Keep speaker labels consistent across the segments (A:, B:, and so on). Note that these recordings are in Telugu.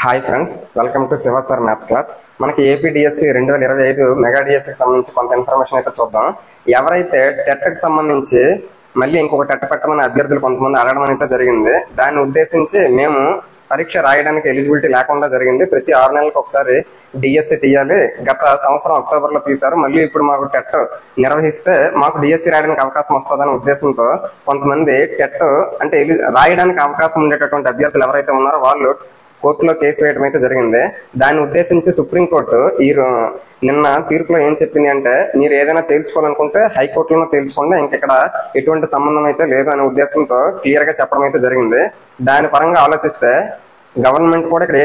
A: Hi friends, welcome to Shiva sir maths class. మనకి ఏపీడిఎస్సి 2025 మెగా డిఎస్సికి సంబంధించి కొంత ఇన్ఫర్మేషన్ అయితే చూద్దాం. ఎవరైతే టెట్కి సంబంధించి మళ్ళీ ఇంకొక టెట్ పెట్టమని అభ్యర్థులు కొంతమంది అడగడం అయితే జరిగింది. దాన్ని ఉద్దేశించి మేము పరీక్ష రాయడానికి ఎలిజిబిలిటీ లేకుండా జరిగింది. ప్రతి 6 నెలలకు ఒకసారి డిఎస్సి తీయాలి. గత సంవత్సరం అక్టోబర్లో తీశారు. మళ్ళీ ఇప్పుడు మాకు టెట్ నిర్వహిస్తే మాకు డిఎస్సి రాయడానికి అవకాశం వస్తుందనే ఉద్దేశంతో కొంతమంది టెట్ అంటే రాయడానికి అవకాశం ఉండేటటువంటి అభ్యర్థులు ఎవరైతే ఉన్నారో వాళ్ళు కోర్టులో కేసు వేయడం అయితే జరిగింది. దాన్ని ఉద్దేశించి సుప్రీంకోర్టు నిన్న తీర్పులో ఏం చెప్పింది అంటే, మీరు ఏదైనా తేల్చుకోవాలనుకుంటే హైకోర్టులో తేల్చుకోండి, ఇంకెక్కడ ఎటువంటి సంబంధం అయితే లేదు అనే ఉద్దేశంతో క్లియర్ గా చెప్పడం అయితే జరిగింది. దాని పరంగా ఆలోచిస్తే గవర్నమెంట్ కూడా ఇక్కడ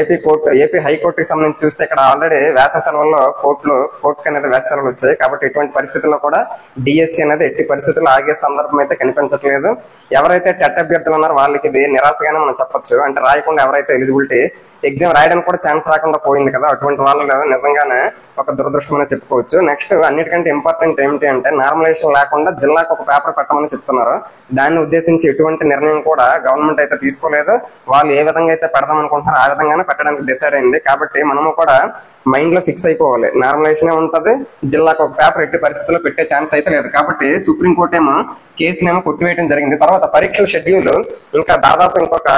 A: ఏపీ హైకోర్టుకి సంబంధించి చూస్తే ఇక్కడ ఆల్రెడీ వేసవి సెలవుల్లో కోర్టుకి అనేది వేసవి సెలవులు వచ్చాయి. కాబట్టి ఇటువంటి పరిస్థితుల్లో కూడా డిఎస్సి అనేది ఎట్టి పరిస్థితుల్లో ఆగే సందర్భం అయితే కనిపించట్లేదు. ఎవరైతే టెట్ అభ్యర్థులు ఉన్నారో వాళ్ళకి ఇది నిరాశగానే మనం చెప్పొచ్చు. అంటే రాయకుండా ఎవరైతే ఎలిజిబిలిటీ ఎగ్జామ్ రాయడానికి కూడా ఛాన్స్ రాకుండా పోయింది కదా, అటువంటి వాళ్ళు నిజంగానే ఒక దురదృష్టమని చెప్పుకోవచ్చు. నెక్స్ట్ అన్నిటికంటే ఇంపార్టెంట్ ఏమిటి అంటే, నార్మలైజేషన్ లేకుండా జిల్లాకు ఒక పేపర్ పెట్టమని చెప్తున్నారు. దాన్ని ఉద్దేశించి ఎటువంటి నిర్ణయం కూడా గవర్నమెంట్ అయితే తీసుకోలేదు. వాళ్ళు ఏ విధంగా అయితే పెడదాం అనుకుంటున్నారో ఆ విధంగానే పెట్టడానికి డిసైడ్ అయింది. కాబట్టి మనము కూడా మైండ్ లో ఫిక్స్ అయిపోవాలి, నార్మలైజేషన్ ఉంటది, జిల్లాకు ఒక పేపర్ ఎట్టి పరిస్థితుల్లో పెట్టే ఛాన్స్ అయితే లేదు. కాబట్టి సుప్రీంకోర్టు ఏమో కేసునేమో కొట్టివేయడం జరిగింది. తర్వాత పరీక్షల షెడ్యూల్ ఇంకా దాదాపు ఇంకొక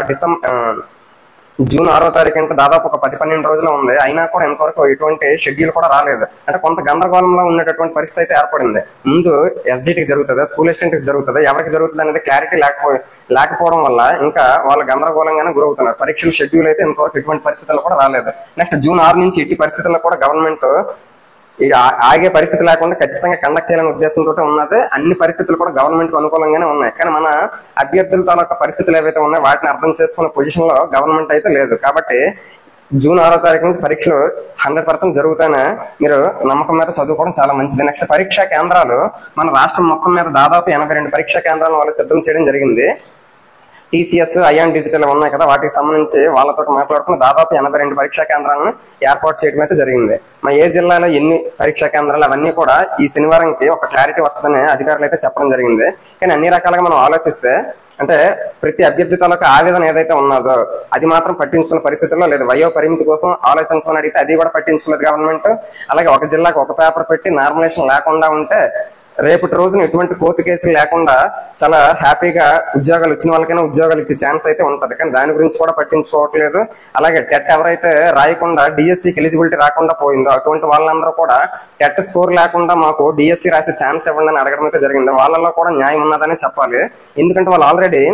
A: జూన్ 6వ తారీఖు అంటే దాదాపు ఒక 10-12 రోజులు ఉంది. అయినా కూడా ఇంతవరకు ఎటువంటి షెడ్యూల్ కూడా రాలేదు. అంటే కొంత గందరగోళంలో ఉన్నటువంటి పరిస్థితి అయితే ఏర్పడింది. ముందు ఎస్జిటికి జరుగుతుంది, స్కూల్ అసిస్టెంట్ కి జరుగుతుంది, ఎవరికి జరుగుతుంది అనేది క్లారిటీ లేకపోవడం వల్ల ఇంకా వాళ్ళు గందరగోళంగానే గురవుతున్నారు. పరీక్షల షెడ్యూల్ అయితే ఇంతవరకు ఎటువంటి పరిస్థితుల్లో కూడా రాలేదు. నెక్స్ట్ జూన్ 6 నుంచి ఎట్టి పరిస్థితుల్లో కూడా గవర్నమెంట్ ఆగే పరిస్థితి లేకుండా ఖచ్చితంగా కండక్ట్ చేయాలనే ఉద్దేశంతో ఉన్నది. అన్ని పరిస్థితులు కూడా గవర్నమెంట్ కు అనుకూలంగానే ఉన్నాయి. కానీ మన అభ్యర్థుల తాలూకా పరిస్థితులు ఏవైతే ఉన్నాయో వాటిని అర్థం చేసుకునే పొజిషన్ లో గవర్నమెంట్ అయితే లేదు. కాబట్టి జూన్ 6వ తారీఖు నుంచి పరీక్షలు 100% జరుగుతాయని మీరు నమ్మకం మీద చదువుకోవడం చాలా మంచిది. నెక్స్ట్ పరీక్షా కేంద్రాలు మన రాష్ట్రం మొత్తం మీద దాదాపు 82 పరీక్షా కేంద్రాలను వాళ్ళు సిద్ధం చేయడం జరిగింది. టీసీఎస్, ఐఆన్ డిజిటల్ ఉన్నాయి కదా, వాటికి సంబంధించి వాళ్ళతో మాట్లాడుకుని దాదాపు 82 పరీక్షా కేంద్రాలను ఏర్పాటు చేయడం అయితే జరిగింది. మా ఏ జిల్లాలో ఎన్ని పరీక్షా కేంద్రాలు అవన్నీ కూడా ఈ శనివారంకి ఒక క్లారిటీ వస్తుందని అధికారులు అయితే చెప్పడం జరిగింది. కానీ అన్ని రకాలుగా మనం ఆలోచిస్తే అంటే ప్రతి అభ్యర్థి తాలూకా ఆవేదన ఏదైతే ఉన్నదో అది మాత్రం పట్టించుకున్న పరిస్థితుల్లో లేదు. వయో పరిమితి కోసం ఆలోచించమని అడిగితే అది కూడా పట్టించుకోలేదు గవర్నమెంట్. అలాగే ఒక జిల్లాకు ఒక పేపర్ పెట్టి నార్మలైజేషన్ లేకుండా ఉంటే రేపటి రోజున ఎటువంటి కోర్టు కేసులు లేకుండా చాలా హ్యాపీగా ఉద్యోగాలు వచ్చిన వాళ్ళకైనా ఉద్యోగాలు ఇచ్చే ఛాన్స్ అయితే ఉంటది. కానీ దాని గురించి కూడా పట్టించుకోవట్లేదు. అలాగే టెట్ ఎవరైతే రాయకుండా డిఎస్సికి ఎలిజిబిలిటీ రాకుండా పోయిందో అటువంటి వాళ్ళందరూ కూడా టెట్ స్కోర్ లేకుండా మాకు డిఎస్సి రాసే ఛాన్స్ ఇవ్వండి అని అడగడం అయితే జరిగింది. వాళ్ళలో కూడా న్యాయం ఉన్నదని చెప్పాలి. ఎందుకంటే వాళ్ళు ఆల్రెడీ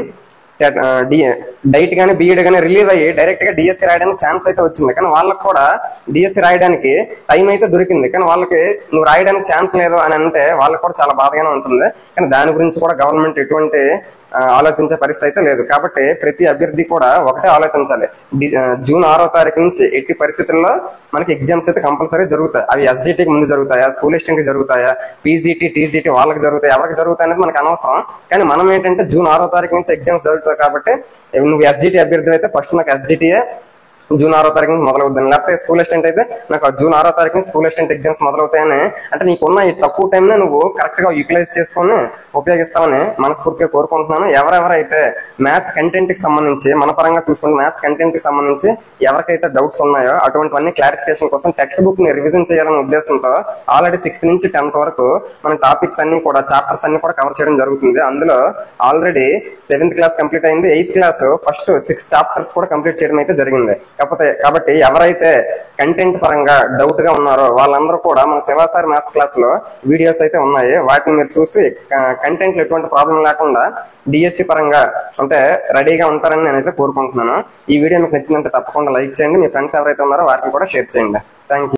A: డైట్ గానీ బీఎడ్ గానీ రిలీవ్ అయ్యి డైరెక్ట్ గా డిఎస్సి రాయడానికి ఛాన్స్ అయితే వచ్చింది. కానీ వాళ్ళకి కూడా డిఎస్సి రాయడానికి టైం అయితే దొరికింది. కానీ వాళ్ళకి నువ్వు రాయడానికి ఛాన్స్ లేదు అని అంటే వాళ్ళకి కూడా చాలా బాధగానే ఉంటుంది. కానీ దాని గురించి కూడా గవర్నమెంట్ ఎటువంటి ఆలోచించే పరిస్థితి అయితే లేదు. కాబట్టి ప్రతి అభ్యర్థి కూడా ఒకటే ఆలోచించాలి, జూన్ 6వ తారీఖు నుంచి ఎట్టి పరిస్థితుల్లో మనకి ఎగ్జామ్స్ అయితే కంపల్సరీ జరుగుతాయి. అవి ఎస్జిటికి ముందు జరుగుతాయా, స్కూల్ అసిస్టెంట్ కి జరుగుతాయా, పీజీటీ టీజీటీ వాళ్ళకి జరుగుతాయి, ఎవరికి జరుగుతాయి అనేది మనకు అనవసరం. కానీ మనం ఏంటంటే జూన్ 6వ తారీఖు నుంచి ఎగ్జామ్స్ జరుగుతాయి. కాబట్టి నువ్వు ఎస్జిటి అభ్యర్థి అయితే ఫస్ట్ నాకు ఎస్జిటిఏ జూన్ 6వ తారీఖు నుంచి మొదలవుతుంది. లేకపోతే స్కూల్ అసిస్టెంట్ అయితే నాకు జూన్ 6వ తారీఖు నుంచి స్కూల్ అసిస్టెంట్ ఎగ్జామ్స్ మొదలవుతాయని అంటే నీకున్న ఈ తక్కువ టైంనే నువ్వు కరెక్ట్ గా యూటిలైజ్ చేసుకుని ఉపయోగిస్తామని మనస్ఫూర్తిగా కోరుకుంటున్నాను. ఎవరెవరైతే మ్యాథ్స్ కంటెంట్ కి సంబంధించి మన పరంగా చూసుకుంటే మ్యాథ్స్ కంటెంట్ కి సంబంధించి ఎవరికైతే డౌట్స్ ఉన్నాయో అటువంటివన్నీ క్లారిఫికేషన్ కోసం టెక్స్ట్ బుక్ ని రివిజన్ చేయాలనే ఉద్దేశంతో ఆల్రెడీ 6th నుంచి 10th వరకు మన టాపిక్స్ అన్ని కూడా చాప్టర్స్ అన్ని కూడా కవర్ చేయడం జరుగుతుంది. అందులో ఆల్రెడీ 7th క్లాస్ కంప్లీట్ అయింది, 8th క్లాస్ ఫస్ట్ 6 చాప్టర్స్ కూడా కంప్లీట్ చేయడం అయితే జరిగింది. కాబట్టి ఎవరైతే కంటెంట్ పరంగా డౌట్ గా ఉన్నారో వాళ్ళందరూ కూడా మన శివ సార్ మ్యాథ్స్ క్లాస్ లో వీడియోస్ అయితే ఉన్నాయి. వాటిని మీరు చూసి కంటెంట్ లో ఎటువంటి ప్రాబ్లం లేకుండా డిఎస్సి పరంగా అంటే రెడీగా ఉంటారని నేనైతే కోరుకుంటున్నాను. ఈ వీడియో మీకు నచ్చిందంటే తప్పకుండా లైక్ చేయండి. మీ ఫ్రెండ్స్ ఎవరైతే ఉన్నారో వారికి కూడా షేర్ చేయండి. Thank you.